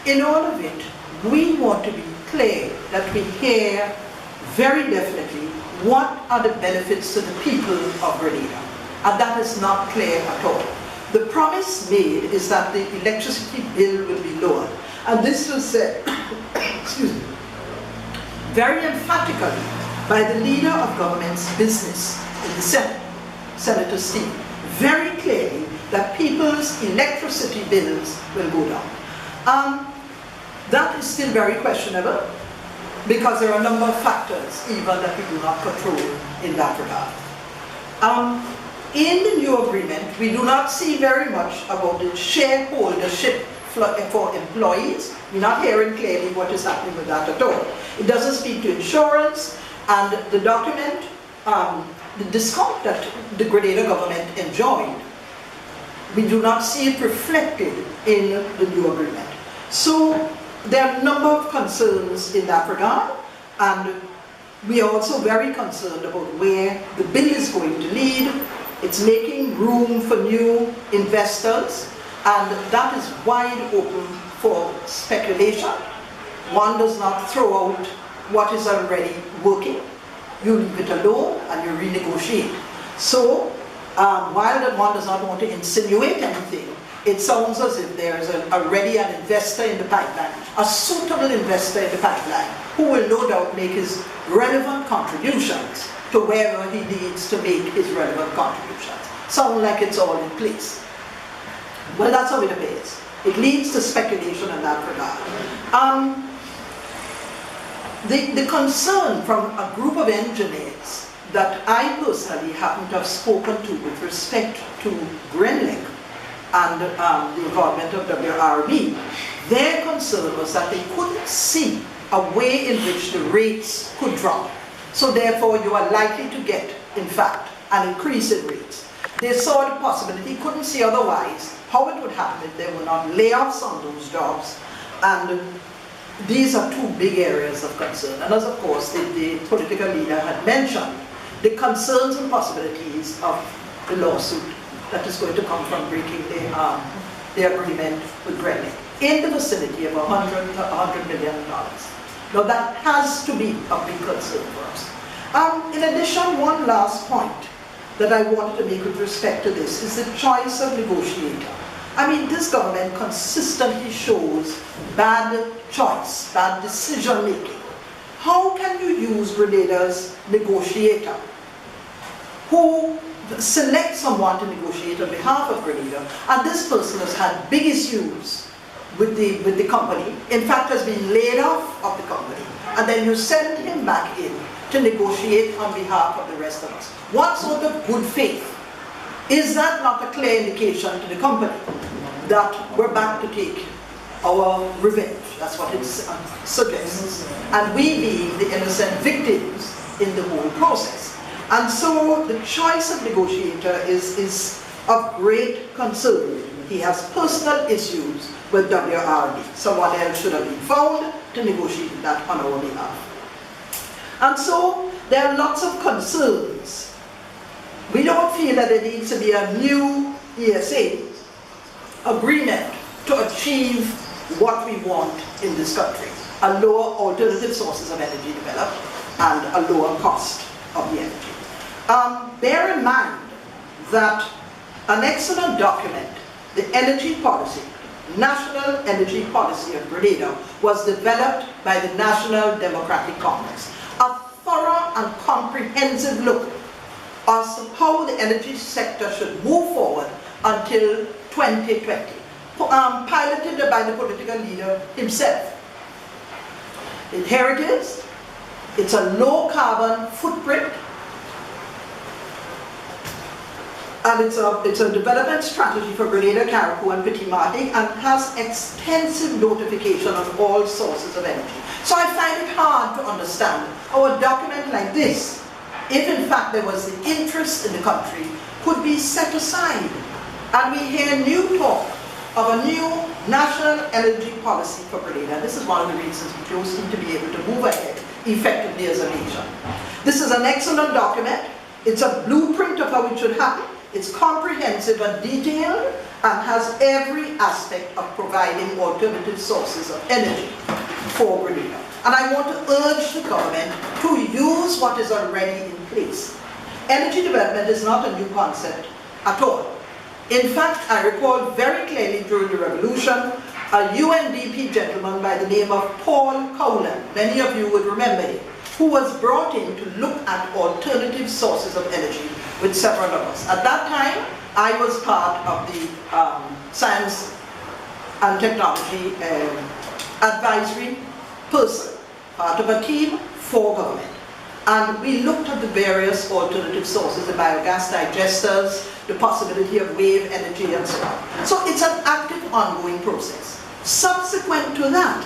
in all of it, we want to be clear that we hear very definitely what are the benefits to the people of Grenada. And that is not clear at all. The promise made is that the electricity bill will be lowered. And this was said, excuse me, very emphatically by the leader of government's business in the Senate, Senator Steve, very clearly that people's electricity bills will go down. That is still very questionable because there are a number of factors even that we do not control in that regard. In the new agreement, we do not see very much about the shareholdership for employees. We're not hearing clearly what is happening with that at all. It doesn't speak to insurance, and the document, the discount that the Grenada government enjoyed, we do not see it reflected in the new agreement. So there are a number of concerns in that regard, and we are also very concerned about where the bill is going to lead. It's making room for new investors, and that is wide open for speculation. One does not throw out what is already working. You leave it alone and you renegotiate. So while one does not want to insinuate anything, it sounds as if there is already an investor in the pipeline, a suitable investor in the pipeline, who will no doubt make his relevant contributions to wherever he needs to make his relevant contributions. Sound like it's all in place. Well, that's how it appears. It leads to speculation in that regard. The concern from a group of engineers that I personally happen to have spoken to with respect to Grenada and the involvement of WRB, their concern was that they couldn't see a way in which the rates could drop. So therefore you are likely to get, in fact, an increase in rates. They saw the possibility, couldn't see otherwise how it would happen if there were not layoffs on those jobs. And these are two big areas of concern. And as of course the political leader had mentioned, the concerns and possibilities of the lawsuit that is going to come from breaking the agreement with Grenada in the vicinity of $100 million. Now that has to be a big concern for us. In addition, one last point that I wanted to make with respect to this is the choice of negotiator. I mean, this government consistently shows bad choice, bad decision making. How can you use Grenada's negotiator who selects someone to negotiate on behalf of Grenada, and this person has had big issues with the company, in fact has been laid off of the company, and then you send him back in to negotiate on behalf of the rest of us? What sort of good faith? Is that not a clear indication to the company that we're back to take our revenge? That's what it suggests. And we being the innocent victims in the whole process. And so the choice of negotiator is of great concern. He has personal issues with WRB. Someone else should have been found to negotiate that on our behalf. And so there are lots of concerns. We don't feel that there needs to be a new ESA agreement to achieve what we want in this country. A lower alternative sources of energy developed and a lower cost of the energy. Bear in mind that an excellent document, the energy policy, National Energy Policy of Grenada, was developed by the National Democratic Congress. A thorough and comprehensive look at how the energy sector should move forward until 2020, piloted by the political leader himself. And here it is. It's a low carbon footprint, and it's a development strategy for Grenada, Carriacou and Petit Martin, and has extensive notification on all sources of energy. So I find it hard to understand how a document like this, if in fact there was the interest in the country, could be set aside. And we hear new talk of a new national energy policy for Grenada. This is one of the reasons we chose to be able to move ahead effectively as a nation. This is an excellent document. It's a blueprint of how it should happen. It's comprehensive and detailed, and has every aspect of providing alternative sources of energy for Grenada. And I want to urge the government to use what is already in place. Energy development is not a new concept at all. In fact, I recall very clearly during the revolution, a UNDP gentleman by the name of Paul Cowland, many of you would remember him, who was brought in to look at alternative sources of energy with several of us. At that time, I was part of the Science and Technology Advisory person, part of a team for government. And we looked at the various alternative sources, the biogas digesters, the possibility of wave energy and so on. So it's an active, ongoing process. Subsequent to that,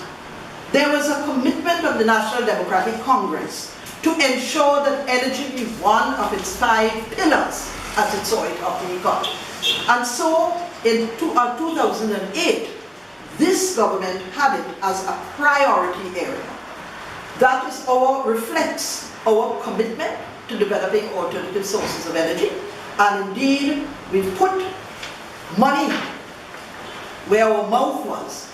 there was a commitment of the National Democratic Congress to ensure that energy be one of its 5 pillars, as it saw it, of the economy. And so in 2008, this government had it as a priority area. That is reflects our commitment to developing alternative sources of energy. And indeed, we've put money where our mouth was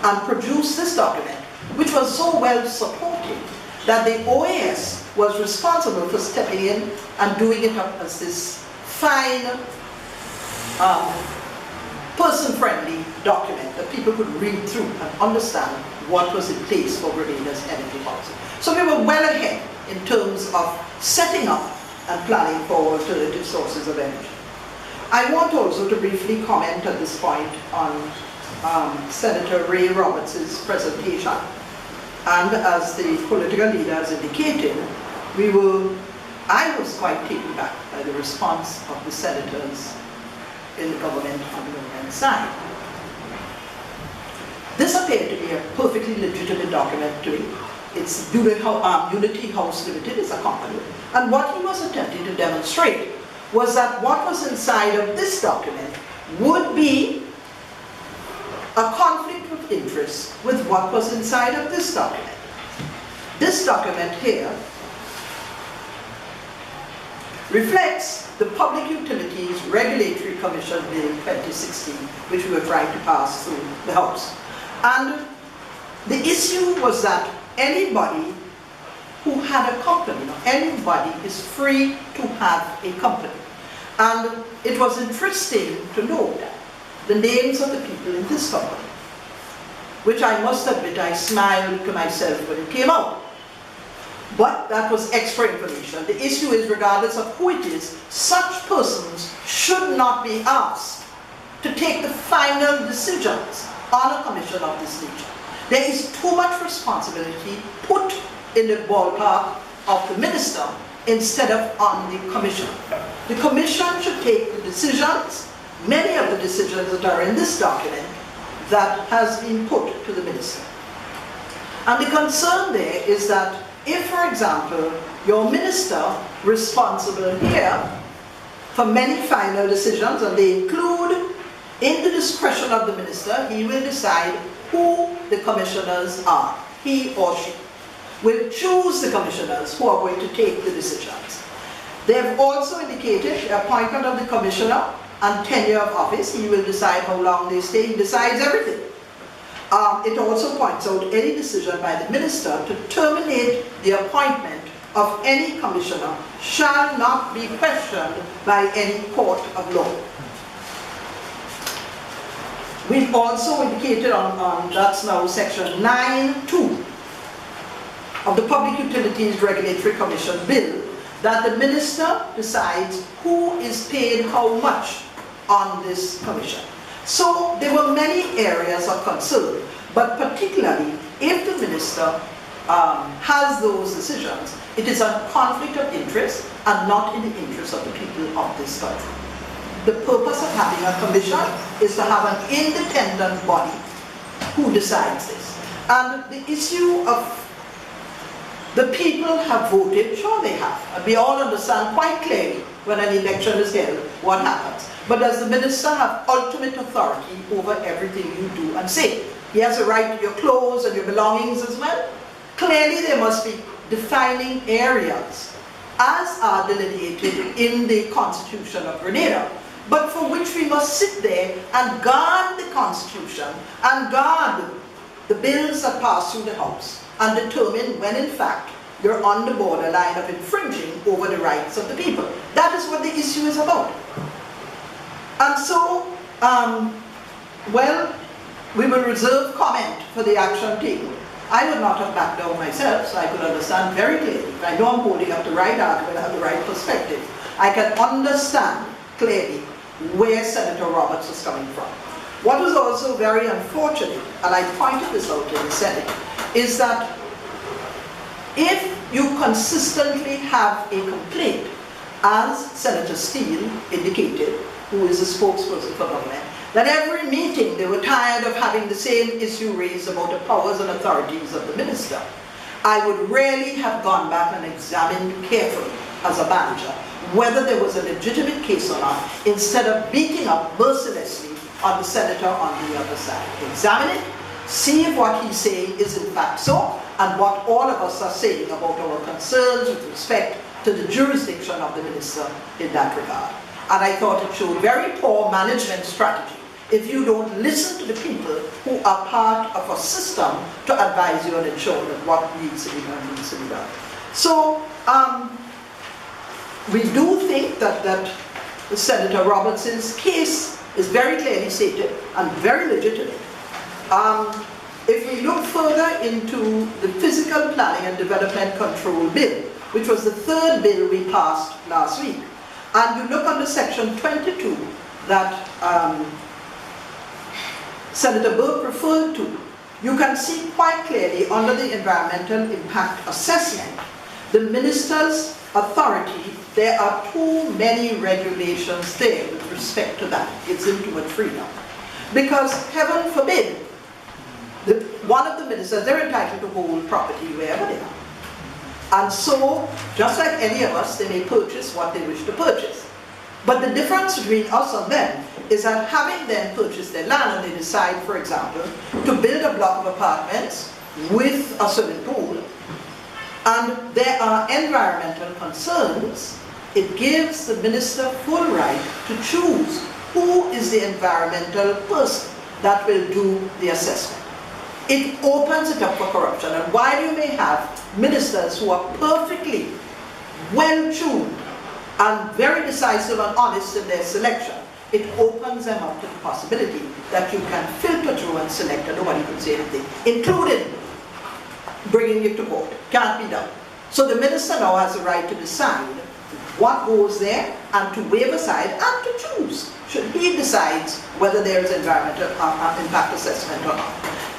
and produced this document, which was so well supported that the OAS was responsible for stepping in and doing it up as this fine, person-friendly document that people could read through and understand what was in place for Grenada's energy policy. So we were well ahead in terms of setting up and planning for alternative sources of energy. I want also to briefly comment at this point on Senator Ray Roberts' presentation. And as the political leader has indicated, I was quite taken back by the response of the senators in the government on the government side. This appeared to be a perfectly legitimate document to me. It's Unity House Limited is a company. And what he was attempting to demonstrate was that what was inside of this document would be a conflict of interest with what was inside of this document. This document here reflects the Public Utilities Regulatory Commission Bill 2016, which we were trying to pass through the House. And the issue was that anybody who had a company, anybody is free to have a company. And it was interesting to note the names of the people in this company, which I must admit I smiled to myself when it came out. But that was extra information. The issue is, regardless of who it is, such persons should not be asked to take the final decisions on a commission of this nature. There is too much responsibility put in the ballpark of the minister instead of on the commission. The commission should take the decisions, many of the decisions that are in this document, that has been put to the minister. And the concern there is that if, for example, your minister responsible here for many final decisions, and they include, in the discretion of the minister, he will decide who the commissioners are. He or she will choose the commissioners who are going to take the decisions. They have also indicated the appointment of the commissioner and tenure of office. He will decide how long they stay. He decides everything. It also points out any decision by the minister to terminate the appointment of any commissioner shall not be questioned by any court of law. We've also indicated that's now section 9(2) of the Public Utilities Regulatory Commission Bill, that the minister decides who is paid how much on this commission. So there were many areas of concern, but particularly if the minister has those decisions, it is a conflict of interest and not in the interest of the people of this country. The purpose of having a commission is to have an independent body who decides this. And the issue of the people have voted, sure they have. And we all understand quite clearly when an election is held what happens. But does the minister have ultimate authority over everything you do and say? He has a right to your clothes and your belongings as well. Clearly there must be defining areas as are delineated in the Constitution of Grenada but for which we must sit there and guard the Constitution and guard the bills that pass through the House and determine when in fact you're on the borderline of infringing over the rights of the people. That is what the issue is about. And so, well, we will reserve comment for the action taken. I would not have backed down myself, so I could understand very clearly. If I know I'm holding up the right argument, I have the right perspective. I can understand clearly where Senator Roberts was coming from. What was also very unfortunate, and I pointed this out in the Senate, is that if you consistently have a complaint, as Senator Steele indicated, who is a spokesperson for government, that every meeting they were tired of having the same issue raised about the powers and authorities of the minister, I would really have gone back and examined carefully as a manager whether there was a legitimate case or not, instead of beating up mercilessly on the senator on the other side. Examine it, see if what he's saying is in fact so, and what all of us are saying about our concerns with respect to the jurisdiction of the minister in that regard. And I thought it showed very poor management strategy if you don't listen to the people who are part of a system to advise you and ensure that what needs to be done needs to be done. So, we do think that Senator Robertson's case is very clearly stated and very legitimate. If we look further into the Physical Planning and Development Control Bill, which was the third bill we passed last week, and you look under section 22 that Senator Burke referred to, you can see quite clearly under the environmental impact assessment, the minister's authority, there are too many regulations there with respect to that. It gives him too much freedom. Because heaven forbid, one of the ministers, they're entitled to hold property wherever they are. And so, just like any of us, they may purchase what they wish to purchase. But the difference between us and them is that having them purchased their land and they decide, for example, to build a block of apartments with a swimming pool, and there are environmental concerns, it gives the minister full right to choose who is the environmental person that will do the assessment. It opens it up for corruption, and while you may have ministers who are perfectly well-tuned and very decisive and honest in their selection, it opens them up to the possibility that you can filter through and select and nobody can say anything, including bringing it to court. Can't be done. So the minister now has the right to decide what goes there and to waive aside and to choose, should he decides whether there is environmental impact assessment or not.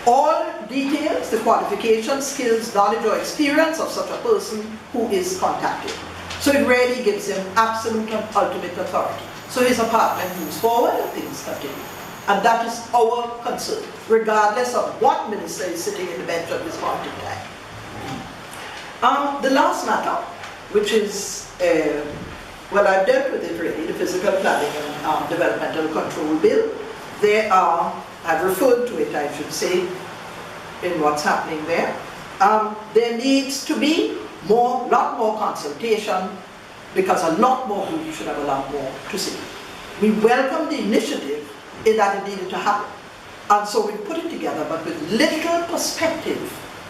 All details, the qualifications, skills, knowledge or experience of such a person who is contacted. So it really gives him absolute and ultimate authority. So his apartment moves forward and things continue. And that is our concern, regardless of what minister is sitting in the bench at this point in time. The last matter, which is, well, I've dealt with it really, the Physical Planning and Developmental Control Bill. There are, I've referred to it, I should say, in what's happening there. There needs to be lot more consultation, because a lot more groups should have a lot more to say. We welcome the initiative in that it needed to happen. And so we put it together, but with little perspective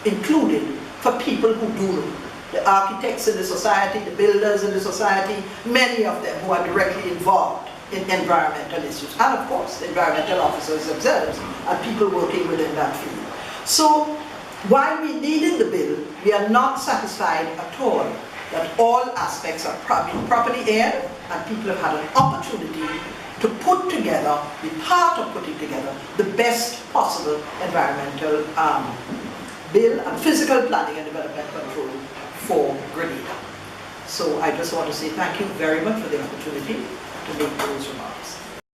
included for people who do know. The architects in the society, the builders in the society, many of them who are directly involved in environmental issues. And of course, the environmental officers themselves and people working within that field. So, while we needed the bill, we are not satisfied at all that all aspects are properly aired and people have had an opportunity to put together, be part of putting together, the best possible environmental bill and physical planning and development control for Grenada. So I just want to say thank you very much for the opportunity to make those remarks.